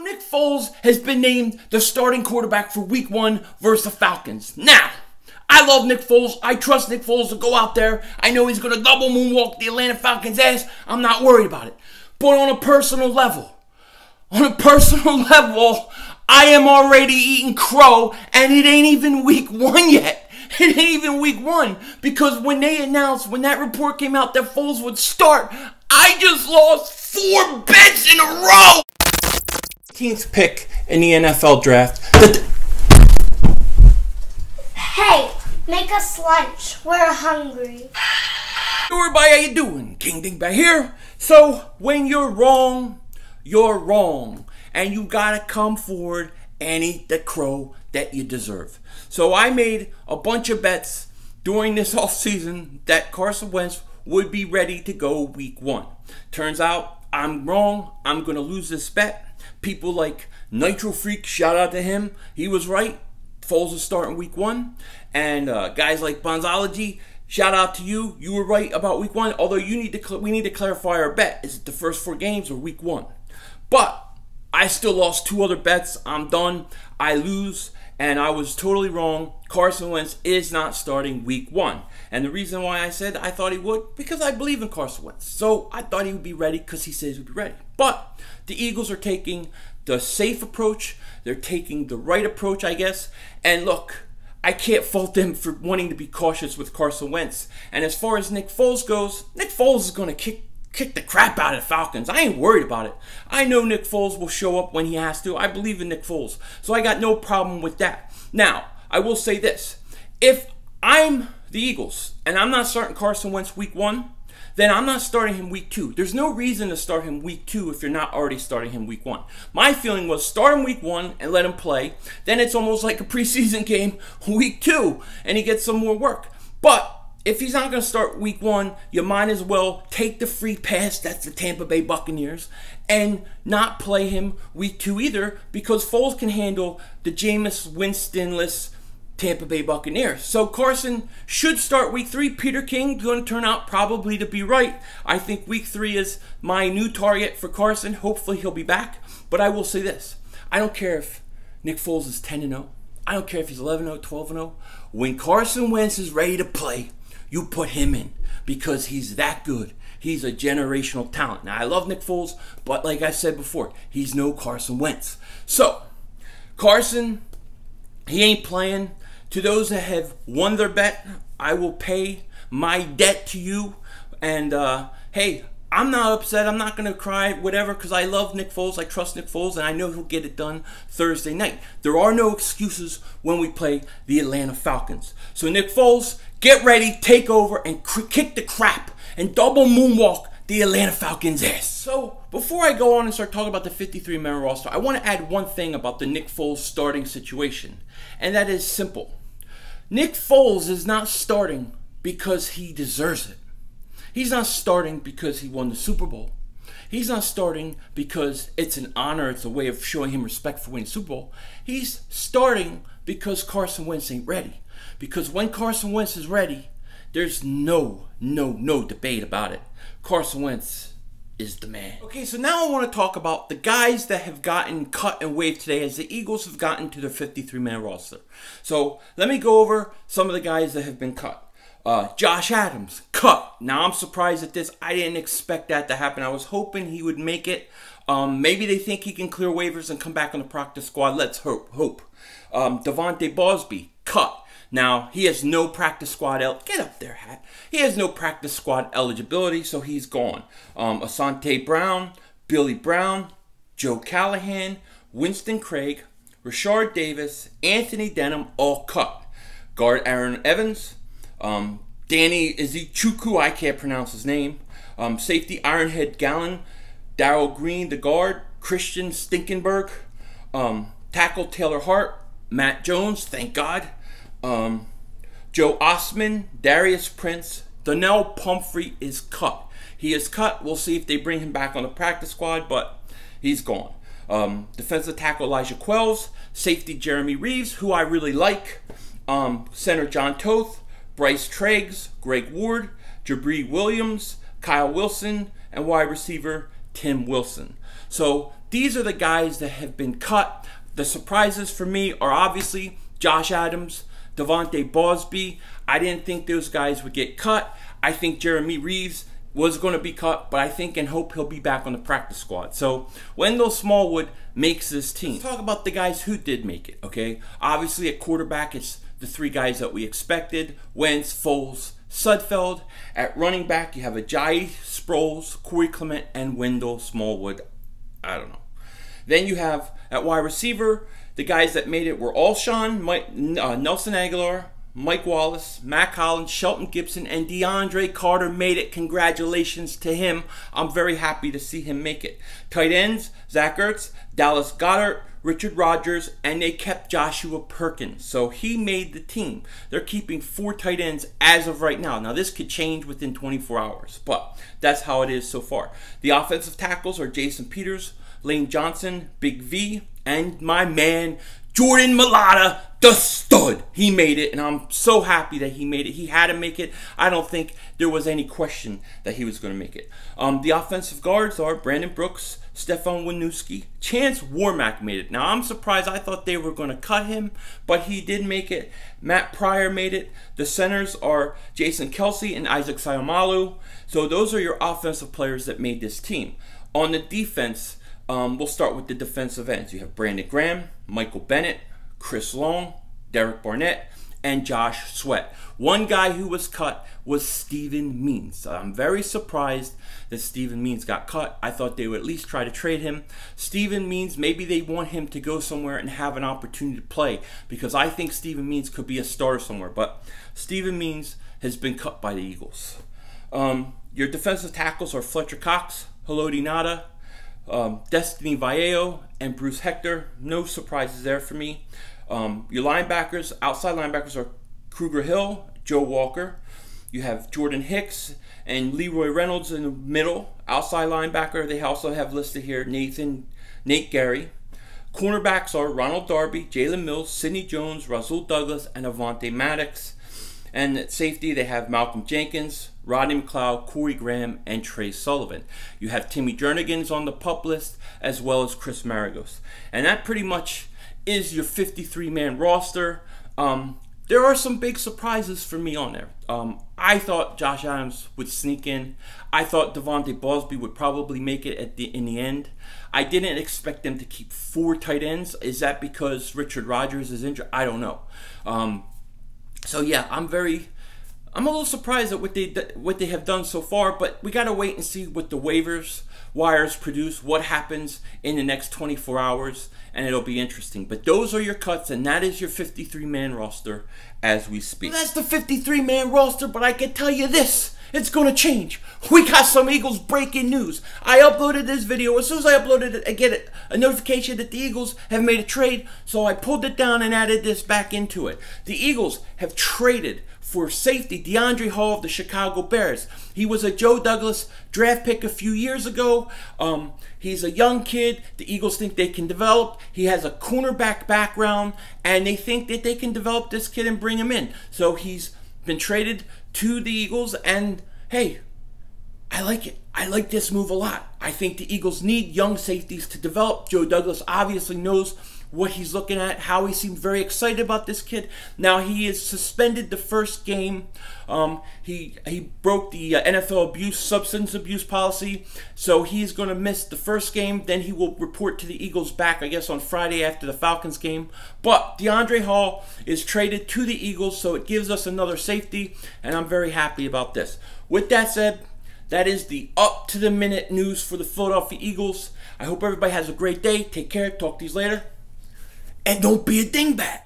Nick Foles has been named the starting quarterback for Week 1 versus the Falcons. Now, I love Nick Foles. I trust Nick Foles to go out there. I know he's going to double moonwalk the Atlanta Falcons' ass. I'm not worried about it. But on a personal level, I am already eating crow, and it ain't even Week 1 yet. It ain't even Week 1, because when they announced, when that report came out that Foles would start, I just lost 4 bets in a row. 15th pick in the NFL draft. Hey, make us lunch. We're hungry. Everybody, how you doing? King Dingbat here. So, when you're wrong, and you gotta come forward and eat the crow that you deserve. So I made a bunch of bets during this offseason that Carson Wentz would be ready to go Week 1. Turns out I'm wrong. I'm gonna lose this bet. People like Nitro Freak, shout out to him. He was right. Foles is starting Week 1. And guys like Bonzology, shout out to you. You were right about Week 1. Although we need to clarify our bet. Is it the first 4 games or Week 1? But I still lost 2 other bets. I'm done. I lose. And I was totally wrong. Carson Wentz is not starting Week 1. And the reason why I said I thought he would, because I believe in Carson Wentz. So I thought he would be ready because he says he would be ready. But the Eagles are taking the safe approach. They're taking the right approach, I guess. And look, I can't fault them for wanting to be cautious with Carson Wentz. And as far as Nick Foles goes, Nick Foles is going to kick the crap out of the Falcons. I ain't worried about it. I know Nick Foles will show up when he has to. I believe in Nick Foles. So I got no problem with that. Now, I will say this. If I'm the Eagles and I'm not starting Carson Wentz Week 1, then I'm not starting him Week 2. There's no reason to start him Week 2 if you're not already starting him Week 1. My feeling was start him Week 1 and let him play. Then it's almost like a preseason game Week 2 and he gets some more work. But if he's not going to start Week 1, you might as well take the free pass, that's the Tampa Bay Buccaneers, and not play him Week 2 either, because Foles can handle the Jameis Winston-less Tampa Bay Buccaneers. So Carson should start Week 3. Peter King going to turn out probably to be right. I think Week 3 is my new target for Carson. Hopefully he'll be back. But I will say this. I don't care if Nick Foles is 10-0. I don't care if he's 11-0, 12-0. When Carson Wentz is ready to play, you put him in because he's that good. He's a generational talent. Now, I love Nick Foles, but like I said before, he's no Carson Wentz. So, Carson, he ain't playing. To those that have won their bet, I will pay my debt to you. And, hey, I'm not upset. I'm not going to cry, whatever, because I love Nick Foles. I trust Nick Foles, and I know he'll get it done Thursday night. There are no excuses when we play the Atlanta Falcons. So, Nick Foles, get ready, take over, and kick the crap and double moonwalk the Atlanta Falcons' ass. So, before I go on and start talking about the 53-man roster, I want to add one thing about the Nick Foles starting situation, and that is simple. Nick Foles is not starting because he deserves it. He's not starting because he won the Super Bowl. He's not starting because it's an honor, it's a way of showing him respect for winning the Super Bowl. He's starting because Carson Wentz ain't ready. Because when Carson Wentz is ready, there's no debate about it. Carson Wentz is the man. Okay, so now I want to talk about the guys that have gotten cut and waived today as the Eagles have gotten to their 53-man roster. So let me go over some of the guys that have been cut. Josh Adams, cut. Now, I'm surprised at this. I didn't expect that to happen. I was hoping he would make it. Maybe they think he can clear waivers and come back on the practice squad. Let's hope. Devontae Bosby, cut. Now, he has no practice squad get up there, Hat. He has no practice squad eligibility, so he's gone. Asante Brown, Billy Brown, Joe Callahan, Winston Craig, Rashard Davis, Anthony Denham, all cut. Guard Aaron Evans, Danny Izichukwu, I can't pronounce his name. Safety Ironhead Gallen, Darrell Green, the guard, Christian Stinkenberg, tackle Taylor Hart, Matt Jones, thank God. Joe Osman, Darius Prince, Donnell Pumphrey is cut. He is cut. We'll see if they bring him back on the practice squad, but he's gone. Defensive tackle Elijah Quells, safety Jeremy Reeves, who I really like, center John Toth, Bryce Treggs, Greg Ward, Jabri Williams, Kyle Wilson, and wide receiver Tim Wilson. So these are the guys that have been cut. The surprises for me are obviously Josh Adams, Devontae Bosby. I didn't think those guys would get cut. I think Jeremy Reeves was going to be cut, but I think and hope he'll be back on the practice squad. So Wendell Smallwood makes this team. Let's talk about the guys who did make it, okay? Obviously at quarterback, it's the three guys that we expected: Wentz, Foles, Sudfeld. At running back, you have Ajayi, Sproles, Corey Clement, and Wendell Smallwood. I don't know. Then you have at wide receiver, the guys that made it were Alshon, Nelson Aguilar, Mike Wallace, Matt Collins, Shelton Gibson, and Deiondre Carter made it. Congratulations to him. I'm very happy to see him make it. Tight ends, Zach Ertz, Dallas Goedert, Richard Rodgers, and they kept Joshua Perkins. So he made the team. They're keeping 4 tight ends as of right now. Now this could change within 24 hours, but that's how it is so far. The offensive tackles are Jason Peters, Lane Johnson, Big V, and my man Jordan Mailata, the stud. He made it, and I'm so happy that he made it. He had to make it. I don't think there was any question that he was going to make it. The offensive guards are Brandon Brooks, Stefan Wisniewski, Chance Warmack made it. Now, I'm surprised. I thought they were going to cut him, but he did make it. Matt Pryor made it. The centers are Jason Kelsey and Isaac Sayamalu. So those are your offensive players that made this team. On the defense, we'll start with the defensive ends. You have Brandon Graham, Michael Bennett, Chris Long, Derek Barnett, and Josh Sweat. One guy who was cut was Steven Means. I'm very surprised that Steven Means got cut. I thought they would at least try to trade him. Steven Means, maybe they want him to go somewhere and have an opportunity to play, because I think Steven Means could be a starter somewhere. But Steven Means has been cut by the Eagles. Your defensive tackles are Fletcher Cox, Haloti Ngata, Destiny Vallejo, and Bruce Hector. No surprises there for me. Your linebackers, outside linebackers, are Kruger Hill, Joe Walker. You have Jordan Hicks and Leroy Reynolds in the middle. Outside linebacker, they also have listed here Nate Gary. Cornerbacks are Ronald Darby, Jalen Mills, Sidney Jones, Rasul Douglas, and Avonte Maddox. And at safety, they have Malcolm Jenkins, Rodney McLeod, Corey Graham, and Trey Sullivan. You have Timmy Jernigan's on the PUP list, as well as Chris Maragos. And that pretty much is your 53-man roster. There are some big surprises for me on there. I thought Josh Adams would sneak in. I thought Devontae Bosby would probably make it in the end. I didn't expect them to keep 4 tight ends. Is that because Richard Rodgers is injured? I don't know. So yeah, I'm a little surprised at what they have done so far, but we gotta wait and see what the wires produce, what happens in the next 24 hours, and it'll be interesting. But those are your cuts, and that is your 53-man roster as we speak. Well, that's the 53-man roster, but I can tell you this. It's going to change. We got some Eagles breaking news. I uploaded this video. As soon as I uploaded it, I get a notification that the Eagles have made a trade. So I pulled it down and added this back into it. The Eagles have traded for safety Deiondre Hall of the Chicago Bears. He was a Joe Douglas draft pick a few years ago. He's a young kid. The Eagles think they can develop. He has a cornerback background, and they think that they can develop this kid and bring him in. So he's been traded to the Eagles, and hey, I like it. I like this move a lot. I think the Eagles need young safeties to develop. Joe Douglas obviously knows what he's looking at, how he seemed very excited about this kid. Now, he is suspended the first game. He broke the NFL substance abuse policy, so he's going to miss the first game. Then he will report to the Eagles back, I guess, on Friday after the Falcons game. But Deiondre Hall is traded to the Eagles, so it gives us another safety, and I'm very happy about this. With that said, that is the up-to-the-minute news for the Philadelphia Eagles. I hope everybody has a great day. Take care. Talk to you later. And don't be a dingbat.